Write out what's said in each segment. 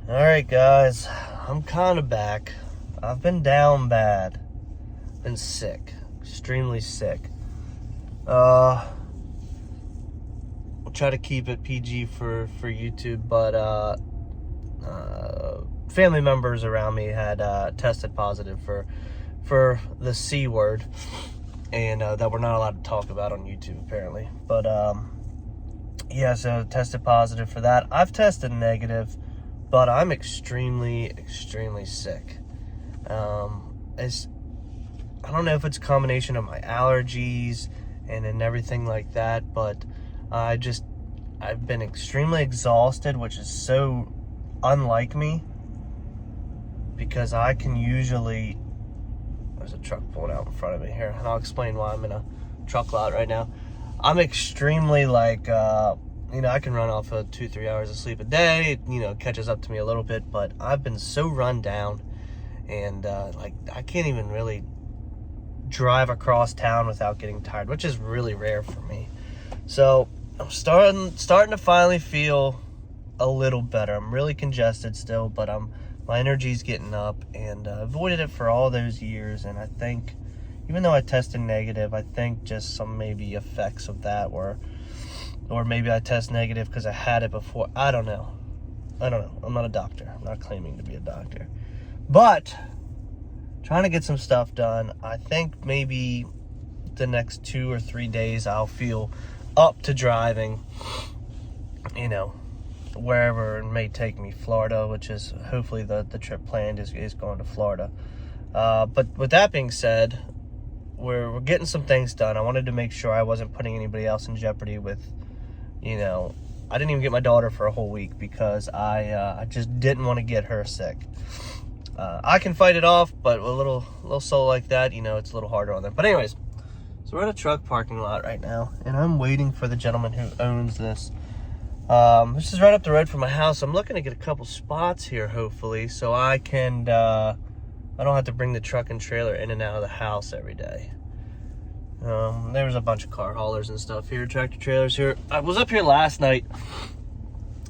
Alright guys, I'm kind of back. I've been down bad. Been sick. Extremely sick. We'll try to keep it PG for YouTube, but family members around me had tested positive for the C word, and that we're not allowed to talk about on YouTube apparently. But yeah, so tested positive for that. I've tested negative, but I'm extremely sick. I don't know if it's a combination of my allergies and everything like that, but I've been extremely exhausted, which is so unlike me, because I can usually, there's a truck pulling out in front of me here, and I'll explain why I'm in a truck lot right now. I'm extremely I can run off of 2-3 hours of sleep a day. It catches up to me a little bit, but I've been so run down, and I can't even really drive across town without getting tired, which is really rare for me. So I'm starting to finally feel a little better. I'm really congested still, but my energy's getting up, and avoided it for all those years. And I think, even though I tested negative, I think just some maybe effects of that or maybe I test negative because I had it before. I don't know. I'm not a doctor. I'm not claiming to be a doctor. But trying to get some stuff done. I think maybe the next 2 or 3 days I'll feel up to driving, wherever it may take me. Florida, which is hopefully the trip planned is going to Florida. But with that being said, we're getting some things done. I wanted to make sure I wasn't putting anybody else in jeopardy with, I didn't even get my daughter for a whole week because I just didn't want to get her sick. I can fight it off, but a little soul like that, it's a little harder on them. But anyways, so we're at a truck parking lot right now, and I'm waiting for the gentleman who owns this. This is right up the road from my house. I'm looking to get a couple spots here, hopefully, so I can, I don't have to bring the truck and trailer in and out of the house every day. There's a bunch of car haulers and stuff here, tractor trailers here. I was up here last night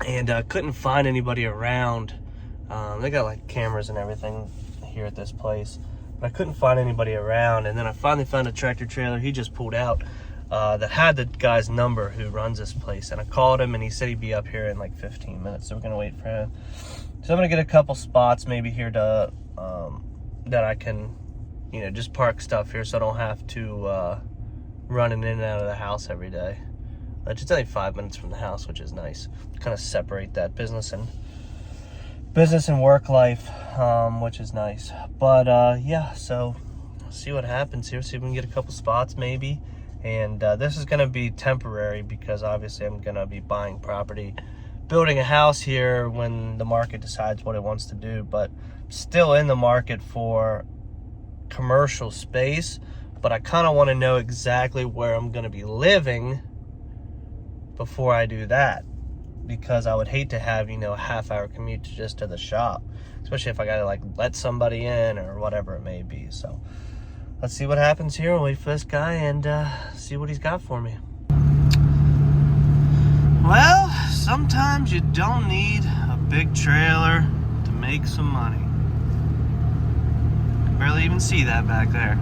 and couldn't find anybody around. They got cameras and everything here at this place, but I couldn't find anybody around. And then I finally found a tractor trailer. He just pulled out that had the guy's number who runs this place, and I called him and he said he'd be up here in 15 minutes, so we're gonna wait for him. So I'm gonna get a couple spots maybe here to that I can just park stuff here, so I don't have to running in and out of the house every day. It's only 5 minutes from the house, which is nice. Kind of separate that business and work life, which is nice. But yeah, so see what happens here. See if we can get a couple spots maybe. And this is going to be temporary because obviously I'm going to be buying property, building a house here when the market decides what it wants to do. But still in the market for commercial space, but I kind of want to know exactly where I'm going to be living before I do that, because I would hate to have a half-hour commute just to the shop, especially if I got to let somebody in or whatever it may be. So let's see what happens here. We'll wait for this guy and see what he's got for me. Well, sometimes you don't need a big trailer to make some money. Barely even see that back there.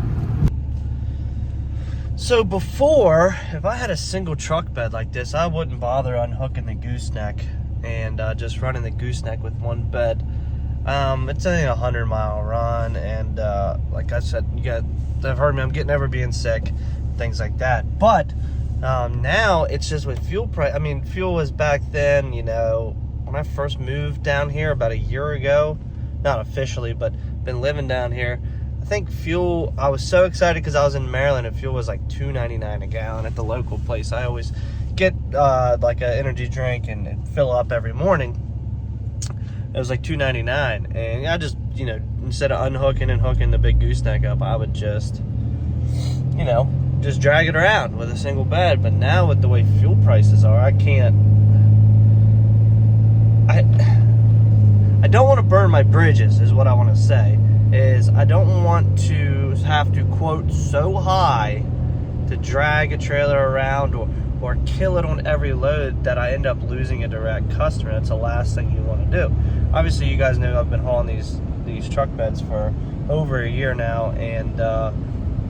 So before, if I had a single truck bed like this, I wouldn't bother unhooking the gooseneck and just running the gooseneck with one bed. It's only a 100-mile run, and like I said, I've heard me, I'm getting over being sick, things like that. But now it's just with fuel price. I mean, fuel was back then, when I first moved down here about a year ago, not officially, but been living down here. I think fuel, I was so excited because I was in Maryland and fuel was $2.99 a gallon at the local place. I always get an energy drink and fill up every morning. It was $2.99, and I just, instead of unhooking and hooking the big gooseneck up, I would just, just drag it around with a single bed. But now with the way fuel prices are, I can't, I don't want to burn my bridges, is what I want to say. I don't want to have to quote so high to drag a trailer around or kill it on every load that I end up losing a direct customer. That's the last thing you want to do. Obviously, you guys know I've been hauling these truck beds for over a year now, and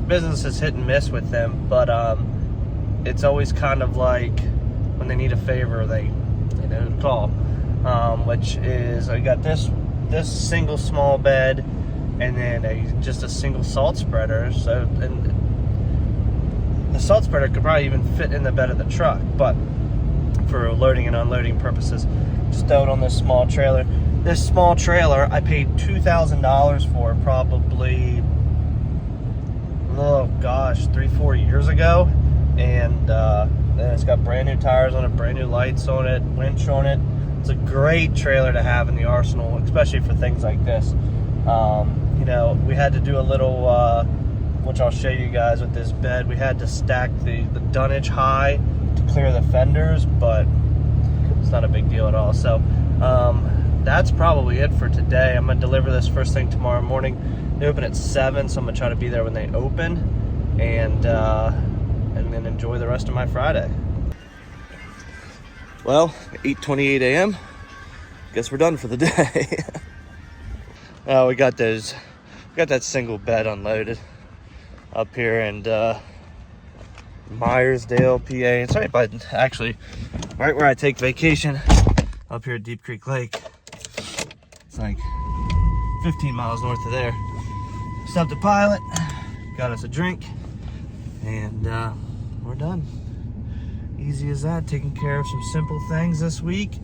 business is hit and miss with them, but it's always kind of like when they need a favor, they know who to call, which is I got this single small bed, and then just a single salt spreader. So, and the salt spreader could probably even fit in the bed of the truck, but for loading and unloading purposes, just throw it on this small trailer. This small trailer I paid $2,000 for probably, oh gosh, 3-4 years ago, and it's got brand new tires on it, brand new lights on it, winch on it. It's a great trailer to have in the arsenal, especially for things like this. You know, we had to do a little, which I'll show you guys with this bed. We had to stack the dunnage high to clear the fenders, but it's not a big deal at all. So that's probably it for today. I'm gonna deliver this first thing tomorrow morning. They open at 7, so I'm gonna try to be there when they open, and then enjoy the rest of my Friday. Well, 8:28 a.m. Guess we're done for the day. We got that single bed unloaded up here in Myersdale, PA. It's right by, actually, right where I take vacation, up here at Deep Creek Lake. It's like 15 miles north of there. Stopped the pilot, got us a drink, and we're done. Easy as that. Taking care of some simple things this week,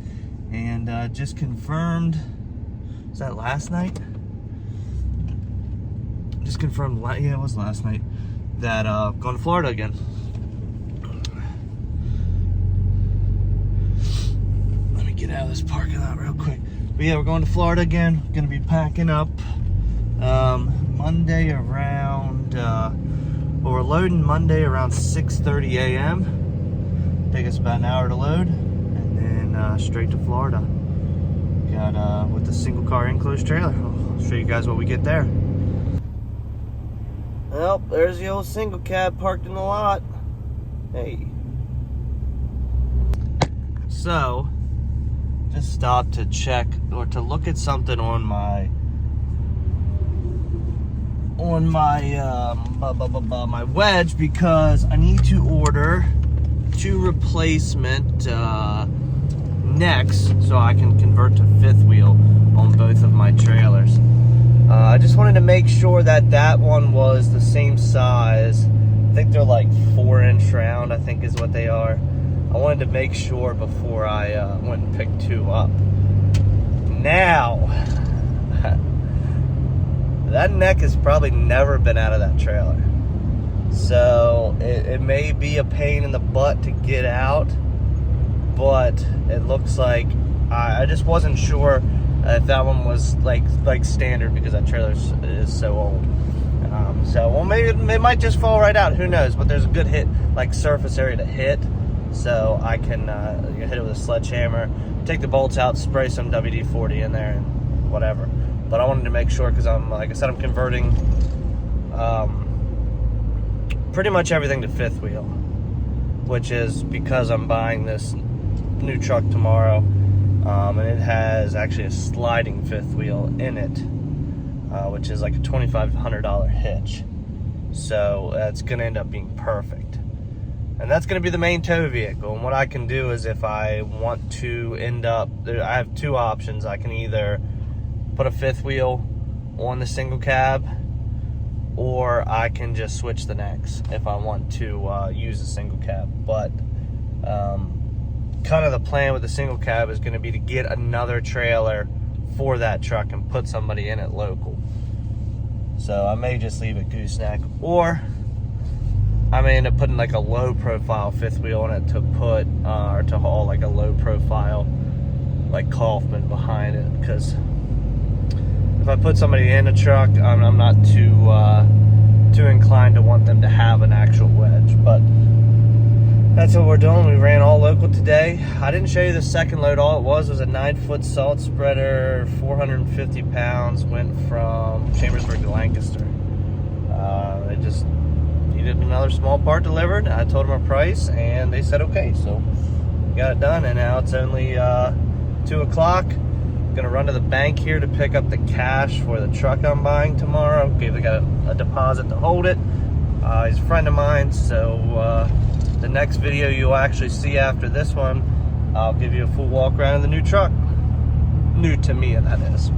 and just confirmed, was that last night? Just confirmed, yeah, it was last night, that going to Florida again. Let me get out of this parking lot real quick. But yeah, we're going to Florida again. We're gonna be packing up Monday around, well, we're loading Monday around 6:30 a.m. Take us about an hour to load, and then straight to Florida. Got with the single car enclosed trailer. I'll show you guys what we get there. Well, there's the old single cab parked in the lot. Hey. So, just stopped to check or to look at something on my my wedge, because I need to order 2 replacement necks so I can convert to 5th wheel on both of my trailers. I just wanted to make sure that one was the same size. I think they're like 4-inch round, I think is what they are. I wanted to make sure before I went and picked 2 up. Now, that neck has probably never been out of that trailer. So it may be a pain in the butt to get out, but it looks like, I just wasn't sure if that one was like standard, because that trailer is so old. So, well, maybe it might just fall right out. Who knows? But there's a good hit, like surface area to hit, so I can hit it with a sledgehammer, take the bolts out, spray some WD-40 in there, and whatever. But I wanted to make sure, because like I said, I'm converting pretty much everything to 5th wheel, which is because I'm buying this new truck tomorrow. And it has actually a sliding 5th wheel in it, which is like a $2,500 hitch. So that's going to end up being perfect. And that's going to be the main tow vehicle. And what I can do is, if I want to end up, I have 2 options. I can either put a 5th wheel on the single cab, or I can just switch the necks if I want to use a single cab. But kind of the plan with the single cab is going to be to get another trailer for that truck and put somebody in it local. So I may just leave it gooseneck, or I may end up putting like a low profile 5th wheel on it to put or to haul like a low profile like Kaufman behind it, because if I put somebody in a truck, I'm not too inclined to want them to have an actual wedge. But that's what we're doing. We ran all local today. I didn't show you the second load. All it was a 9-foot salt spreader, 450 pounds, went from Chambersburg to Lancaster. It just needed another small part delivered. I told them a price, and they said okay. So got it done, and now it's only 2 o'clock. Gonna run to the bank here to pick up the cash for the truck I'm buying tomorrow. They got a deposit to hold it. He's a friend of mine, so the next video you'll actually see after this one, I'll give you a full walk around in the new truck. New to me, that is.